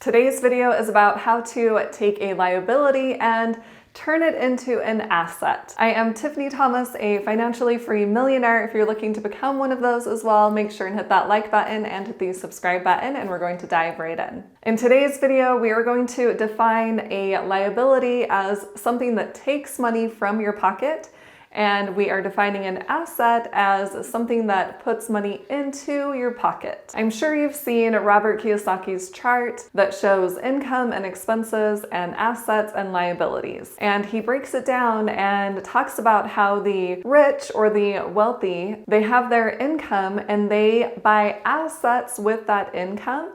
Today's video is about how to take a liability and turn it into an asset. I am Tiffany Thomas, a financially free millionaire. If you're looking to become one of those as well, make sure and hit that like button and hit the subscribe button, and we're going to dive right in. In today's video, we are going to define a liability as something that takes money from your pocket, and we are defining an asset as something that puts money into your pocket. I'm sure you've seen Robert Kiyosaki's chart that shows income and expenses and assets and liabilities. And he breaks it down and talks about how the rich or the wealthy, they have their income and they buy assets with that income.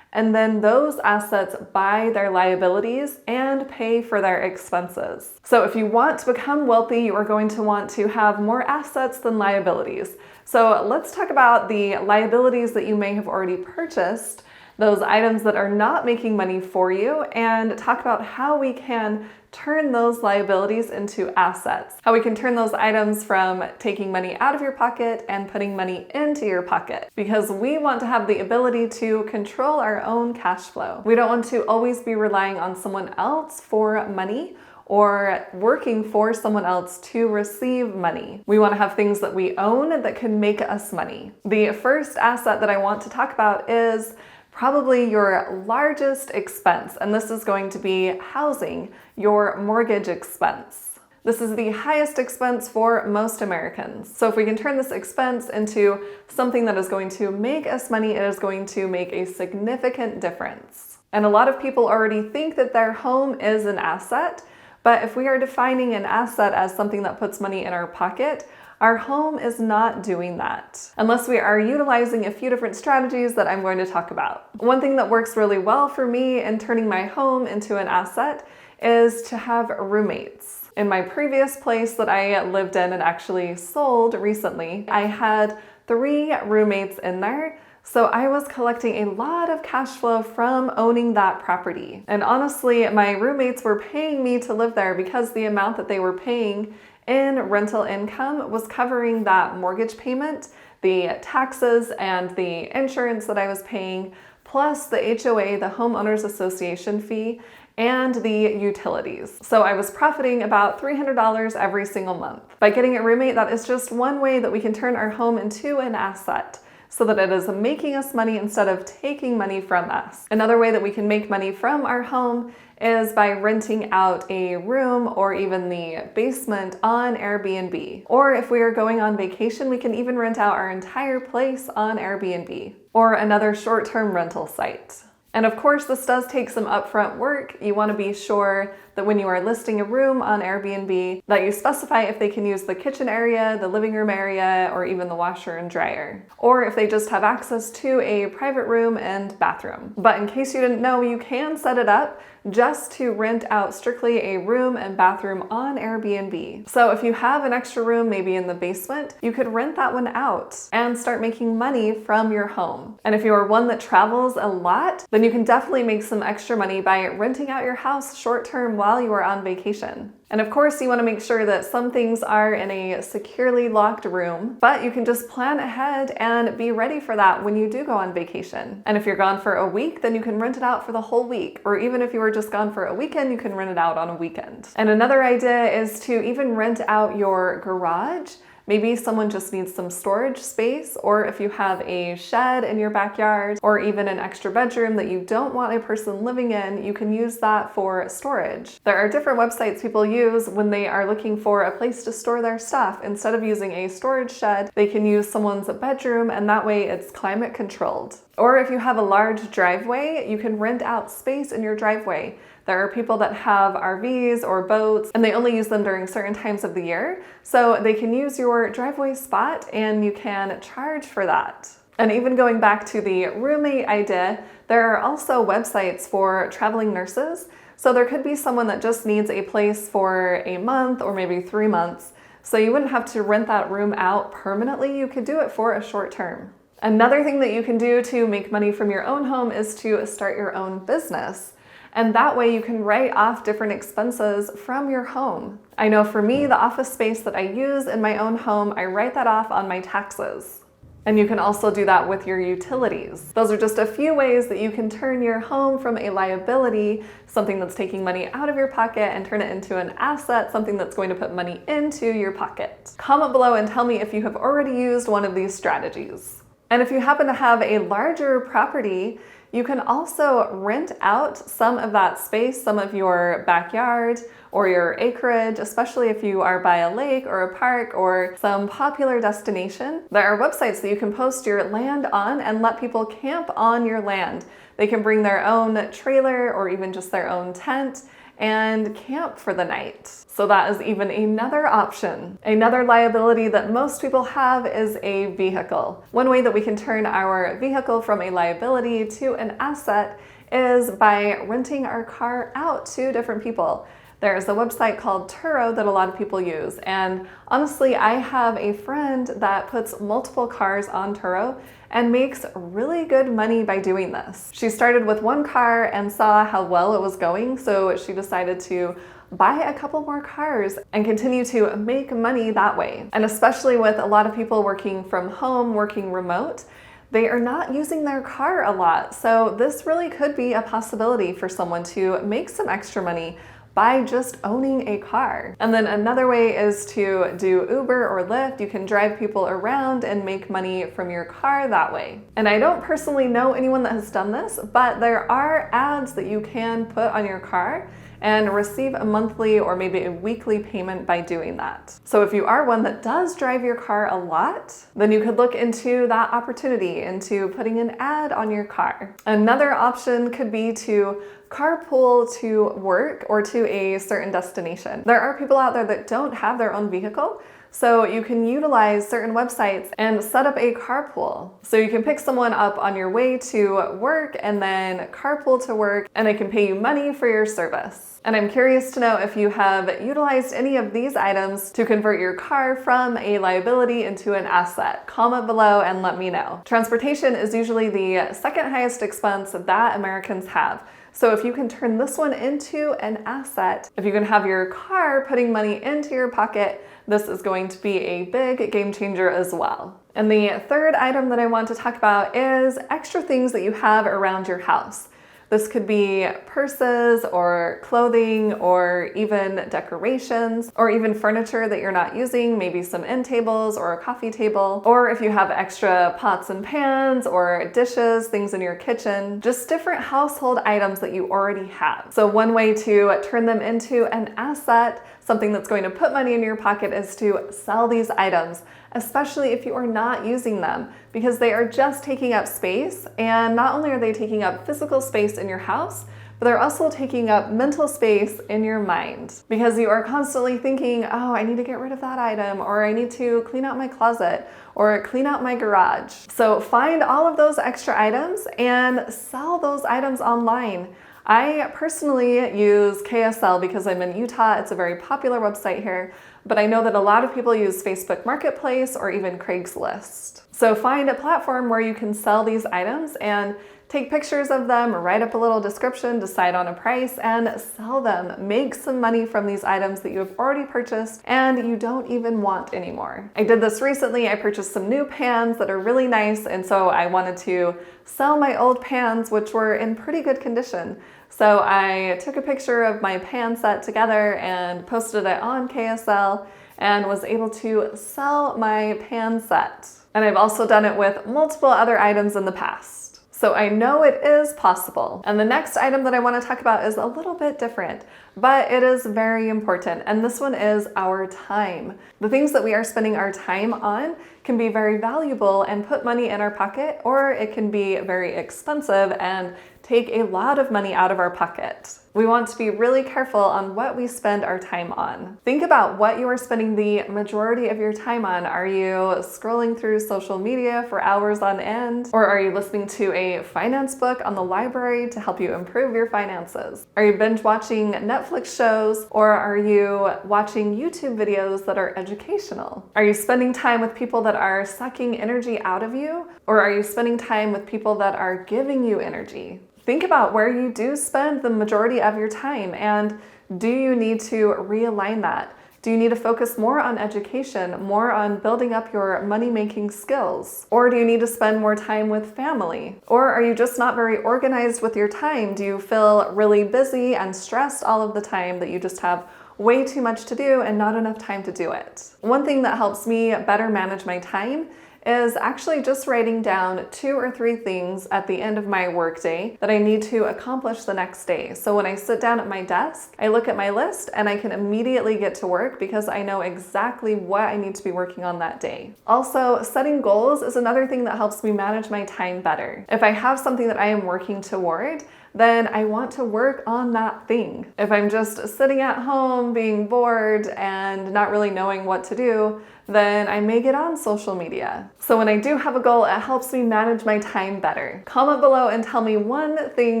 And then those assets buy their liabilities and pay for their expenses. So if you want to become wealthy, you are going to want to have more assets than liabilities. So let's talk about the liabilities that you may have already purchased, those items that are not making money for you, and talk about how we can turn those liabilities into assets. How we can turn those items from taking money out of your pocket and putting money into your pocket. Because we want to have the ability to control our own cash flow. We don't want to always be relying on someone else for money or working for someone else to receive money. We want to have things that we own that can make us money. The first asset that I want to talk about is probably your largest expense, and this is going to be housing, your mortgage expense. This is the highest expense for most Americans. So if we can turn this expense into something that is going to make us money, it is going to make a significant difference. And a lot of people already think that their home is an asset, but if we are defining an asset as something that puts money in our pocket, our home is not doing that, unless we are utilizing a few different strategies that I'm going to talk about. One thing that works really well for me in turning my home into an asset is to have roommates. In my previous place that I lived in and actually sold recently, I had 3 roommates in there. So I was collecting a lot of cash flow from owning that property. And honestly, my roommates were paying me to live there because the amount that they were paying in rental income was covering that mortgage payment, the taxes and the insurance that I was paying, plus the HOA, the homeowners association fee, and the utilities. So I was profiting about $300 every single month. By getting a roommate, that is just one way that we can turn our home into an asset, so that it is making us money instead of taking money from us. Another way that we can make money from our home is by renting out a room or even the basement on Airbnb. Or if we are going on vacation, we can even rent out our entire place on Airbnb or another short-term rental site. And of course, this does take some upfront work. You want to be sure that when you are listing a room on Airbnb, that you specify if they can use the kitchen area, the living room area, or even the washer and dryer. Or if they just have access to a private room and bathroom. But in case you didn't know, you can set it up just to rent out strictly a room and bathroom on Airbnb. So if you have an extra room, maybe in the basement, you could rent that one out and start making money from your home. And if you are one that travels a lot, then you can definitely make some extra money by renting out your house short-term while you are on vacation. And of course, you want to make sure that some things are in a securely locked room, but you can just plan ahead and be ready for that when you do go on vacation. And if you're gone for a week, then you can rent it out for the whole week. Or even if you were just gone for a weekend, you can rent it out on a weekend. And another idea is to even rent out your garage. Maybe someone just needs some storage space, or if you have a shed in your backyard, or even an extra bedroom that you don't want a person living in, you can use that for storage. There are different websites people use when they are looking for a place to store their stuff. Instead of using a storage shed, they can use someone's bedroom, and that way it's climate controlled. Or if you have a large driveway, you can rent out space in your driveway. There are people that have RVs or boats and they only use them during certain times of the year. So they can use your driveway spot and you can charge for that. And even going back to the roommate idea, there are also websites for traveling nurses. So there could be someone that just needs a place for a month or maybe 3 months. So you wouldn't have to rent that room out permanently. You could do it for a short term. Another thing that you can do to make money from your own home is to start your own business. And that way you can write off different expenses from your home. I know for me, the office space that I use in my own home, I write that off on my taxes. And you can also do that with your utilities. Those are just a few ways that you can turn your home from a liability, something that's taking money out of your pocket, and turn it into an asset, something that's going to put money into your pocket. Comment below and tell me if you have already used one of these strategies. And if you happen to have a larger property, you can also rent out some of that space, some of your backyard or your acreage, especially if you are by a lake or a park or some popular destination. There are websites that you can post your land on and let people camp on your land. They can bring their own trailer or even just their own tent and camp for the night. So that is even another option. Another liability that most people have is a vehicle. One way that we can turn our vehicle from a liability to an asset is by renting our car out to different people. There's a website called Turo that a lot of people use. And honestly, I have a friend that puts multiple cars on Turo and makes really good money by doing this. She started with one car and saw how well it was going, so she decided to buy a couple more cars and continue to make money that way. And especially with a lot of people working from home, working remote, they are not using their car a lot. So this really could be a possibility for someone to make some extra money by just owning a car. And then another way is to do Uber or Lyft. You can drive people around and make money from your car that way. And I don't personally know anyone that has done this, but there are ads that you can put on your car and receive a monthly or maybe a weekly payment by doing that. So if you are one that does drive your car a lot, then you could look into that opportunity, into putting an ad on your car. Another option could be to carpool to work or to a certain destination. There are people out there that don't have their own vehicle, so you can utilize certain websites and set up a carpool. So you can pick someone up on your way to work and then carpool to work, and they can pay you money for your service. And I'm curious to know if you have utilized any of these items to convert your car from a liability into an asset. Comment below and let me know. Transportation is usually the second highest expense that Americans have. So if you can turn this one into an asset, if you can have your car putting money into your pocket, this is going to be a big game changer as well. And the third item that I want to talk about is extra things that you have around your house. This could be purses or clothing or even decorations or even furniture that you're not using, maybe some end tables or a coffee table, or if you have extra pots and pans or dishes, things in your kitchen, just different household items that you already have. So one way to turn them into an asset, something that's going to put money in your pocket, is to sell these items, especially if you are not using them, because they are just taking up space. And not only are they taking up physical space in your house, but they're also taking up mental space in your mind, because you are constantly thinking, oh, I need to get rid of that item, or I need to clean out my closet, or clean out my garage. So find all of those extra items and sell those items online. I personally use KSL because I'm in Utah. It's a very popular website here, but I know that a lot of people use Facebook Marketplace or even Craigslist. So find a platform where you can sell these items and take pictures of them, write up a little description, decide on a price, and sell them. Make some money from these items that you have already purchased and you don't even want anymore. I did this recently. I purchased some new pans that are really nice, and so I wanted to sell my old pans, which were in pretty good condition. So I took a picture of my pan set together and posted it on KSL and was able to sell my pan set. And I've also done it with multiple other items in the past. So I know it is possible. And the next item that I want to talk about is a little bit different, but it is very important. And this one is our time. The things that we are spending our time on can be very valuable and put money in our pocket, or it can be very expensive and take a lot of money out of our pocket. We want to be really careful on what we spend our time on. Think about what you are spending the majority of your time on. Are you scrolling through social media for hours on end? Or are you listening to a finance book on the library to help you improve your finances? Are you binge watching Netflix shows? Or are you watching YouTube videos that are educational? Are you spending time with people that are sucking energy out of you? Or are you spending time with people that are giving you energy? Think about where you do spend the majority of your time, and do you need to realign that? Do you need to focus more on education, more on building up your money-making skills? Or do you need to spend more time with family? Or are you just not very organized with your time? Do you feel really busy and stressed all of the time that you just have way too much to do and not enough time to do it? One thing that helps me better manage my time is actually just writing down 2 or 3 things at the end of my workday that I need to accomplish the next day. So when I sit down at my desk, I look at my list and I can immediately get to work because I know exactly what I need to be working on that day. Also, setting goals is another thing that helps me manage my time better. If I have something that I am working toward, then I want to work on that thing. If I'm just sitting at home being bored and not really knowing what to do, then I may get on social media. So when I do have a goal, it helps me manage my time better. Comment below and tell me one thing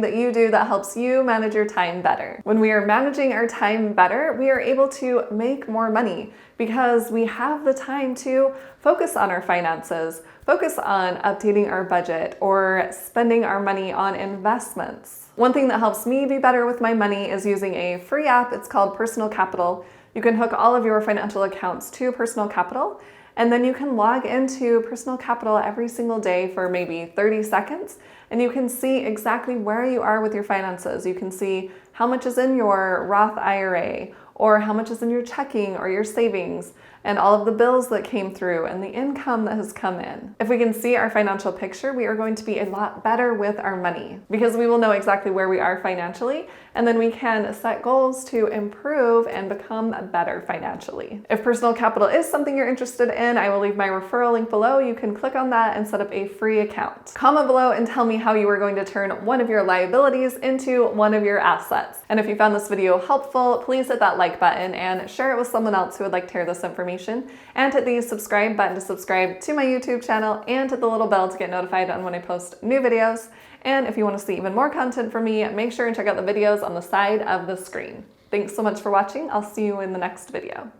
that you do that helps you manage your time better. When we are managing our time better, we are able to make more money because we have the time to focus on our finances, focus on updating our budget or spending our money on investments. One thing that helps me be better with my money is using a free app. It's called Personal Capital. You can hook all of your financial accounts to Personal Capital, and then you can log into Personal Capital every single day for maybe 30 seconds, and you can see exactly where you are with your finances. You can see how much is in your Roth IRA, or how much is in your checking or your savings, and all of the bills that came through and the income that has come in. If we can see our financial picture, we are going to be a lot better with our money because we will know exactly where we are financially, and then we can set goals to improve and become better financially. If Personal Capital is something you're interested in, I will leave my referral link below. You can click on that and set up a free account. Comment below and tell me how you are going to turn one of your liabilities into one of your assets. And if you found this video helpful, please hit that like button and share it with someone else who would like to hear this information. And hit the subscribe button to subscribe to my YouTube channel and hit the little bell to get notified on when I post new videos. And if you want to see even more content from me, make sure and check out the videos on the side of the screen. Thanks so much for watching. I'll see you in the next video.